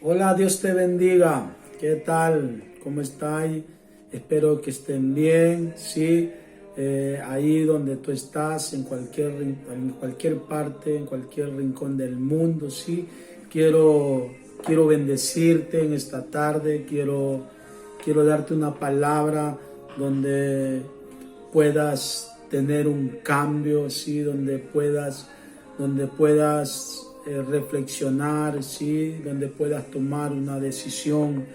Hola, Dios te bendiga. ¿Qué tal? ¿Cómo estáis? Espero que estén bien, sí. Ahí donde tú estás, en cualquier parte, en cualquier rincón del mundo, sí. Quiero bendecirte en esta tarde. Quiero darte una palabra donde puedas tener un cambio, ¿sí? Donde puedas reflexionar, ¿sí? Donde puedas tomar una decisión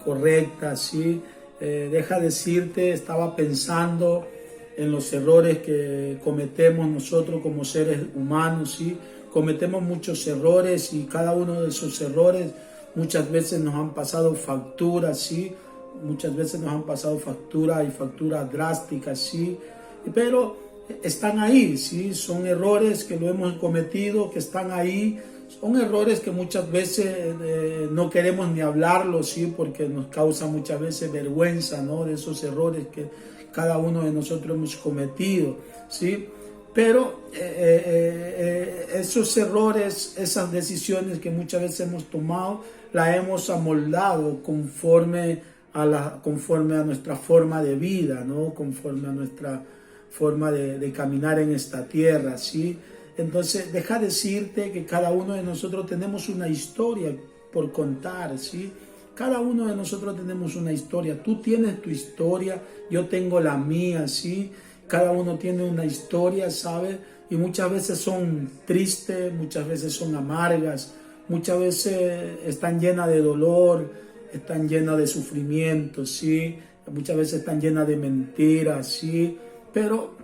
correcta, ¿sí? Deja decirte, estaba pensando en los errores que cometemos nosotros como seres humanos, ¿sí? Cometemos muchos errores y cada uno de esos errores muchas veces nos han pasado facturas, ¿sí? Muchas veces nos han pasado facturas y facturas drásticas, ¿sí? Pero están ahí, ¿sí? Son errores que lo hemos cometido, que están ahí. Son errores que muchas veces no queremos ni hablarlo, ¿sí? Porque nos causa muchas veces vergüenza, ¿no? De esos errores que cada uno de nosotros hemos cometido, ¿sí? Pero esos errores, esas decisiones que muchas veces hemos tomado, las hemos amoldado conforme a nuestra forma de vida, ¿no? Conforme a nuestra forma de caminar en esta tierra, ¿sí? Entonces, deja decirte que cada uno de nosotros tenemos una historia por contar, ¿sí? Cada uno de nosotros tenemos una historia. Tú tienes tu historia, yo tengo la mía, ¿sí? Cada uno tiene una historia, ¿sabes? Y muchas veces son tristes, muchas veces son amargas, muchas veces están llenas de dolor, están llenas de sufrimiento, ¿sí? Muchas veces están llenas de mentiras, ¿sí? Pero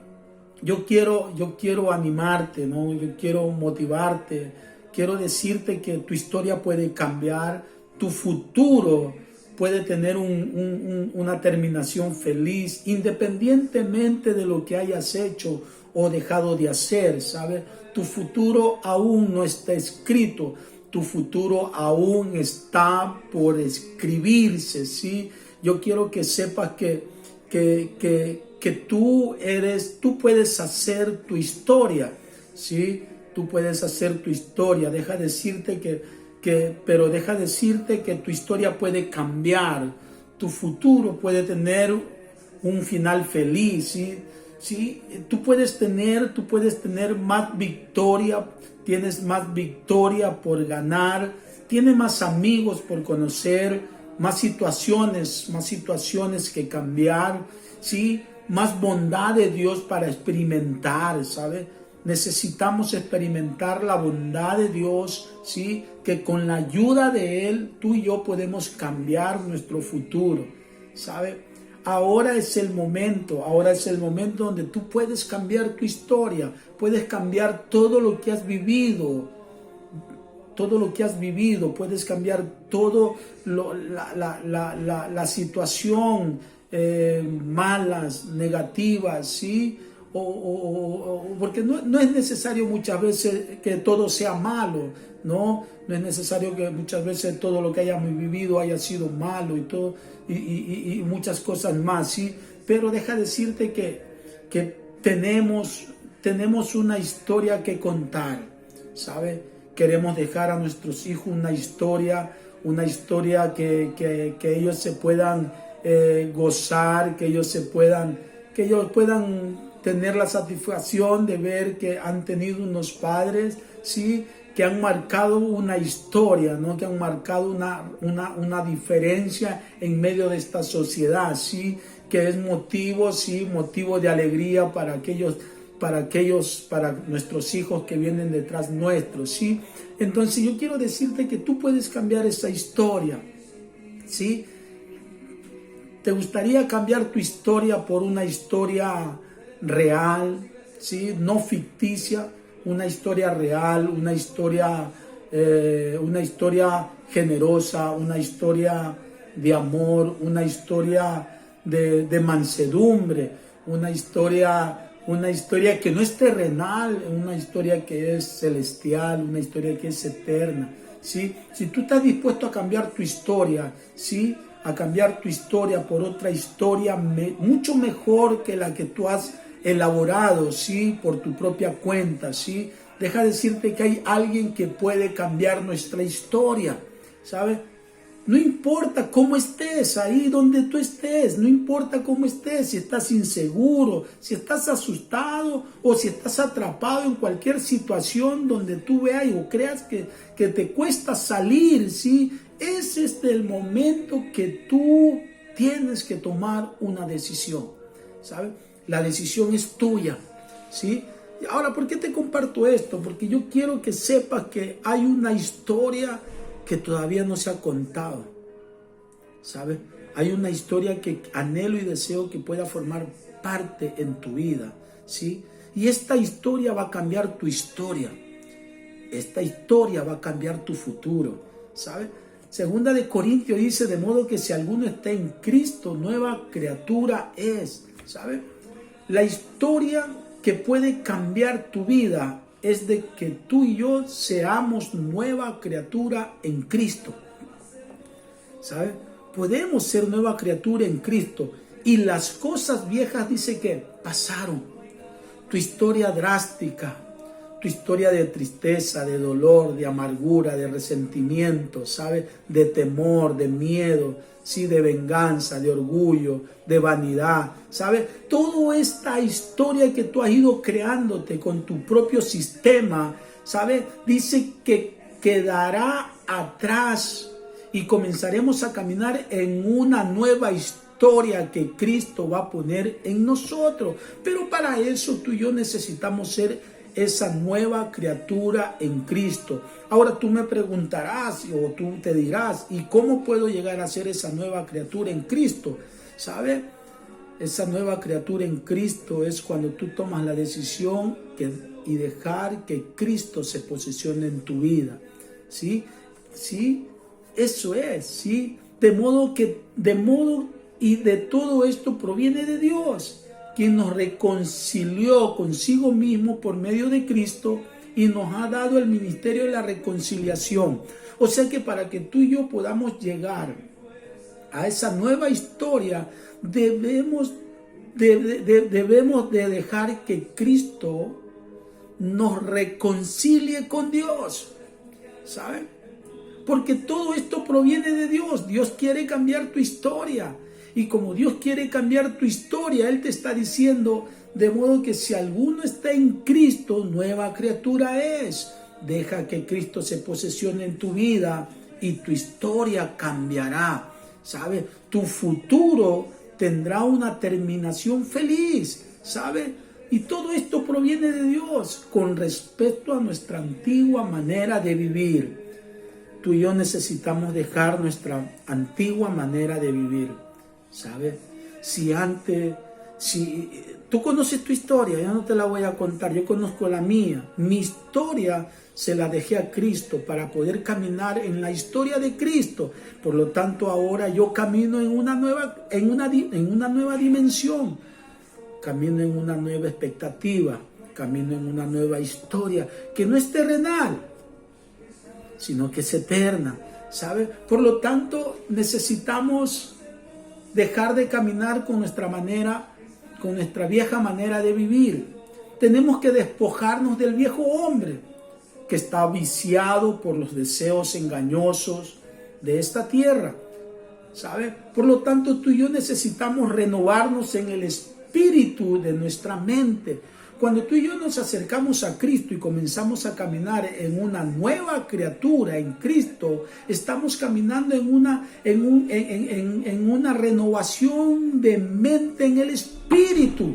yo quiero animarte, ¿no? Yo quiero motivarte, quiero decirte que tu historia puede cambiar, tu futuro puede tener una terminación feliz, independientemente de lo que hayas hecho o dejado de hacer, ¿sabes? Tu futuro aún no está escrito, tu futuro aún está por escribirse, ¿sí? Yo quiero que sepas que tú puedes hacer tu historia, ¿sí? Tú puedes hacer tu historia. Deja decirte deja decirte que tu historia puede cambiar, tu futuro puede tener un final feliz, ¿sí? ¿Sí? Tú puedes tener más victoria, tienes más victoria por ganar, tienes más amigos por conocer, más situaciones que cambiar, ¿sí? Más bondad de Dios para experimentar, ¿sabe? Necesitamos experimentar la bondad de Dios, ¿sí? Que con la ayuda de Él, tú y yo podemos cambiar nuestro futuro, ¿sabe? Ahora es el momento donde tú puedes cambiar tu historia, puedes cambiar todo lo que has vivido, puedes cambiar todo la situación malas, negativas, ¿sí? Porque no es necesario muchas veces que todo sea malo, ¿no? No es necesario que muchas veces todo lo que hayamos vivido haya sido malo y muchas cosas más, ¿sí? Pero deja decirte que tenemos una historia que contar, ¿sabes? Queremos dejar a nuestros hijos una historia que ellos se puedan gozar, que ellos puedan tener la satisfacción de ver que han tenido unos padres, ¿sí? Que han marcado una historia, ¿no? Que han marcado una diferencia en medio de esta sociedad, ¿sí? Que es motivo de alegría para nuestros hijos que vienen detrás nuestros, ¿sí? Entonces yo quiero decirte que tú puedes cambiar esa historia, ¿sí? ¿Te gustaría cambiar tu historia por una historia real, ¿sí? No ficticia, una historia real, una historia generosa, una historia de amor, una historia de mansedumbre, una historia que no es terrenal, una historia que es celestial, una historia que es eterna, ¿sí? Si tú estás dispuesto a cambiar tu historia, ¿sí? A cambiar tu historia por otra historia mucho mejor que la que tú has elaborado, ¿sí? Por tu propia cuenta, ¿sí? deja decirte que hay alguien que puede cambiar nuestra historia, ¿sabes? No importa cómo estés, ahí donde tú estés, no importa cómo estés, si estás inseguro, si estás asustado o si estás atrapado en cualquier situación donde tú veas o creas que te cuesta salir, ¿sí? Ese es el momento que tú tienes que tomar una decisión, ¿sabes? La decisión es tuya, ¿sí? Ahora, ¿por qué te comparto esto? Porque yo quiero que sepas que hay una historia que todavía no se ha contado, ¿sabes? Hay una historia que anhelo y deseo que pueda formar parte en tu vida, ¿sí? Y esta historia va a cambiar tu historia. Esta historia va a cambiar tu futuro, ¿sabes? Segunda de Corintios dice, de modo que si alguno está en Cristo, nueva criatura es, ¿sabes? La historia que puede cambiar tu vida es de que tú y yo seamos nueva criatura en Cristo, ¿sabes? Podemos ser nueva criatura en Cristo y las cosas viejas, dice que pasaron. Tu historia drástica, tu historia de tristeza, de dolor, de amargura, de resentimiento, ¿sabes? De temor, de miedo, sí, de venganza, de orgullo, de vanidad, ¿sabes? Toda esta historia que tú has ido creándote con tu propio sistema, ¿sabes? Dice que quedará atrás y comenzaremos a caminar en una nueva historia que Cristo va a poner en nosotros. Pero para eso tú y yo necesitamos ser esa nueva criatura en Cristo. Ahora tú me preguntarás o tú te dirás, ¿y cómo puedo llegar a ser esa nueva criatura en Cristo? ¿Sabes? Esa nueva criatura en Cristo es cuando tú tomas la decisión y dejar que Cristo se posicione en tu vida. ¿Sí? ¿Sí? Eso es, ¿sí? De modo y de todo esto proviene de Dios, quien nos reconcilió consigo mismo por medio de Cristo y nos ha dado el ministerio de la reconciliación. O sea que para que tú y yo podamos llegar a esa nueva historia, debemos de dejar que Cristo nos reconcilie con Dios, ¿saben? Porque todo esto proviene de Dios. Dios quiere cambiar tu historia. Y como Dios quiere cambiar tu historia, Él te está diciendo, de modo que si alguno está en Cristo, nueva criatura es. Deja que Cristo se posesione en tu vida y tu historia cambiará. ¿Sabes? Tu futuro tendrá una terminación feliz. ¿Sabes? Y todo esto proviene de Dios con respecto a nuestra antigua manera de vivir. Tú y yo necesitamos dejar nuestra antigua manera de vivir, ¿sabes? Si tú conoces tu historia, yo no te la voy a contar, yo conozco la mía. Mi historia se la dejé a Cristo para poder caminar en la historia de Cristo. Por lo tanto, ahora yo camino en una nueva dimensión, camino en una nueva expectativa, camino en una nueva historia que no es terrenal, sino que es eterna, ¿sabes? Por lo tanto, necesitamos dejar de caminar con nuestra vieja manera de vivir. Tenemos que despojarnos del viejo hombre que está viciado por los deseos engañosos de esta tierra, ¿sabes? Por lo tanto, tú y yo necesitamos renovarnos en el espíritu de nuestra mente. Cuando tú y yo nos acercamos a Cristo y comenzamos a caminar en una nueva criatura en Cristo, estamos caminando en una renovación de mente en el espíritu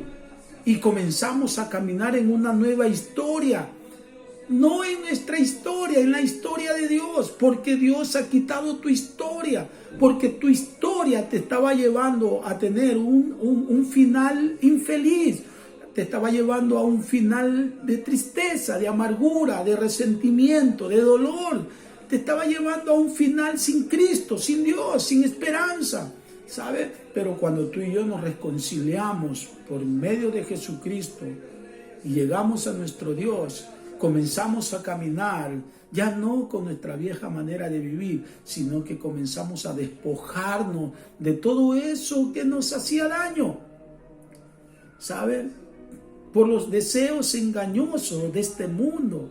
y comenzamos a caminar en una nueva historia. No en nuestra historia, en la historia de Dios, porque Dios ha quitado tu historia, porque tu historia te estaba llevando a tener un final infeliz. Te estaba llevando a un final de tristeza, de amargura, de resentimiento, de dolor. Te estaba llevando a un final sin Cristo, sin Dios, sin esperanza, ¿sabes? Pero cuando tú y yo nos reconciliamos por medio de Jesucristo y llegamos a nuestro Dios, comenzamos a caminar ya no con nuestra vieja manera de vivir, sino que comenzamos a despojarnos de todo eso que nos hacía daño, ¿sabes? Por los deseos engañosos de este mundo.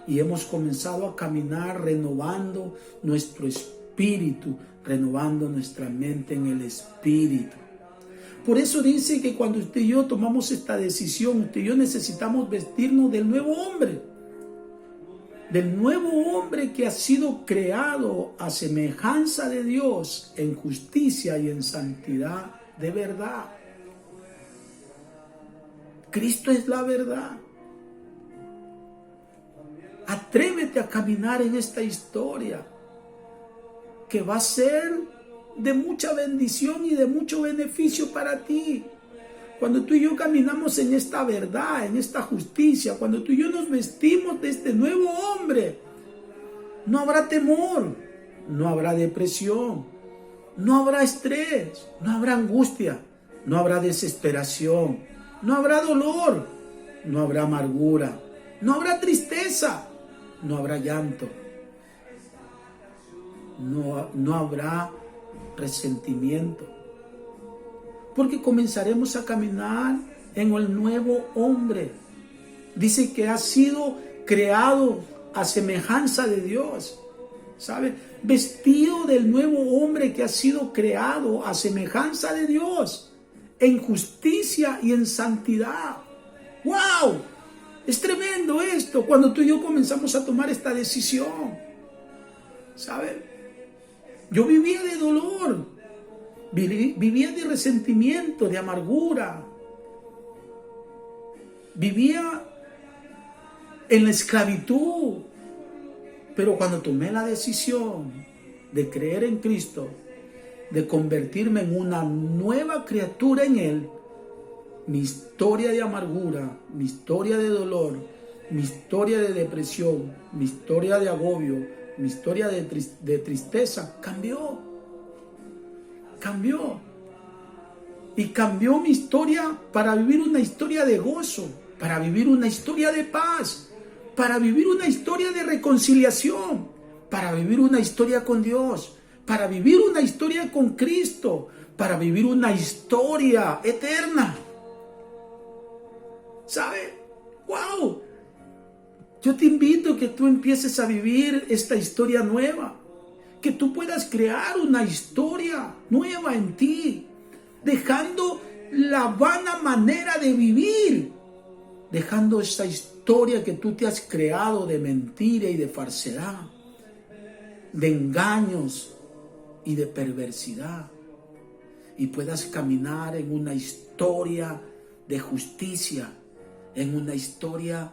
y hemos comenzado a caminar renovando nuestro espíritu, renovando nuestra mente en el espíritu. Por eso dice que cuando usted y yo tomamos esta decisión, usted y yo necesitamos vestirnos del nuevo hombre que ha sido creado a semejanza de Dios en justicia y en santidad de verdad. Cristo es la verdad. Atrévete a caminar en esta historia que va a ser de mucha bendición y de mucho beneficio para ti. Cuando tú y yo caminamos en esta verdad, en esta justicia, cuando tú y yo nos vestimos de este nuevo hombre, no habrá temor, no habrá depresión, no habrá estrés, no habrá angustia, no habrá desesperación, no habrá dolor, no habrá amargura, no habrá tristeza, no habrá llanto, no habrá resentimiento, porque comenzaremos a caminar en el nuevo hombre. Dice que ha sido creado a semejanza de Dios, ¿sabe? Vestido del nuevo hombre que ha sido creado a semejanza de Dios, en justicia y en santidad. ¡Wow! Es tremendo esto cuando tú y yo comenzamos a tomar esta decisión, ¿sabe? Yo vivía de dolor, vivía de resentimiento, de amargura, vivía en la esclavitud. Pero cuando tomé la decisión de creer en Cristo, de convertirme en una nueva criatura en Él, mi historia de amargura, mi historia de dolor, mi historia de depresión, mi historia de agobio, mi historia de tristeza cambió. Y cambió mi historia para vivir una historia de gozo, para vivir una historia de paz, para vivir una historia de reconciliación, para vivir una historia con Dios, para vivir una historia con Cristo, para vivir una historia eterna. ¿Sabe? ¡Wow! Yo te invito a que tú empieces a vivir esta historia nueva, que tú puedas crear una historia nueva en ti, dejando la vana manera de vivir, dejando esa historia que tú te has creado de mentira y de falsedad, de engaños y de perversidad, y puedas caminar en una historia de justicia, en una historia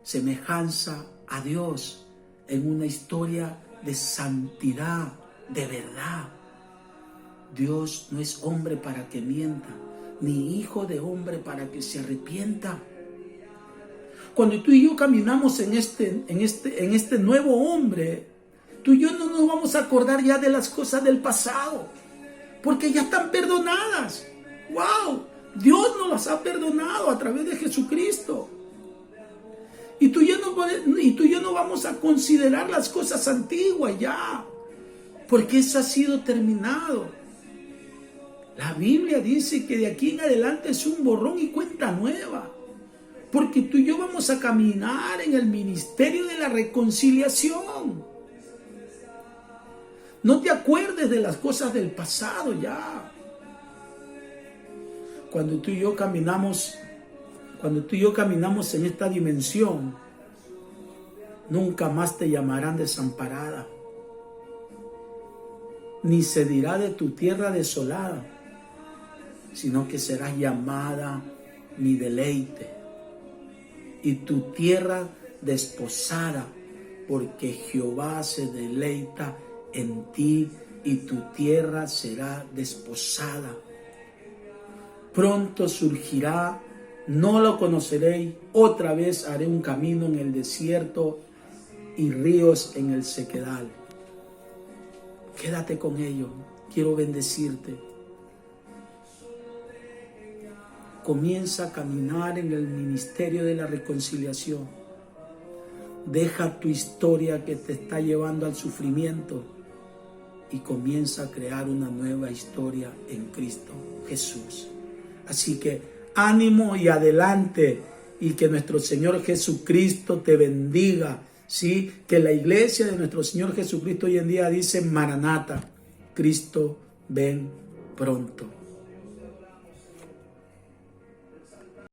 semejanza a Dios, en una historia de santidad, de verdad. Dios no es hombre para que mienta, ni hijo de hombre para que se arrepienta. Cuando tú y yo caminamos en este nuevo hombre, tú y yo no nos vamos a acordar ya de las cosas del pasado, porque ya están perdonadas. ¡Wow! Dios nos las ha perdonado a través de Jesucristo. Y tú y yo no vamos a considerar las cosas antiguas ya, porque eso ha sido terminado. La Biblia dice que de aquí en adelante es un borrón y cuenta nueva, porque tú y yo vamos a caminar en el ministerio de la reconciliación. No te acuerdes de las cosas del pasado ya. Cuando tú y yo caminamos en esta dimensión, nunca más te llamarán desamparada, ni se dirá de tu tierra desolada, sino que serás llamada mi deleite, y tu tierra desposada, porque Jehová se deleita en ti, y tu tierra será desposada. Pronto surgirá, no lo conoceréis, otra vez haré un camino en el desierto y ríos en el sequedal. Quédate con ello, quiero bendecirte. Comienza a caminar en el ministerio de la reconciliación. Deja tu historia que te está llevando al sufrimiento y comienza a crear una nueva historia en Cristo Jesús. Así que ánimo y adelante, y que nuestro Señor Jesucristo te bendiga, ¿sí? Que la iglesia de nuestro Señor Jesucristo hoy en día dice: Maranata, Cristo ven pronto.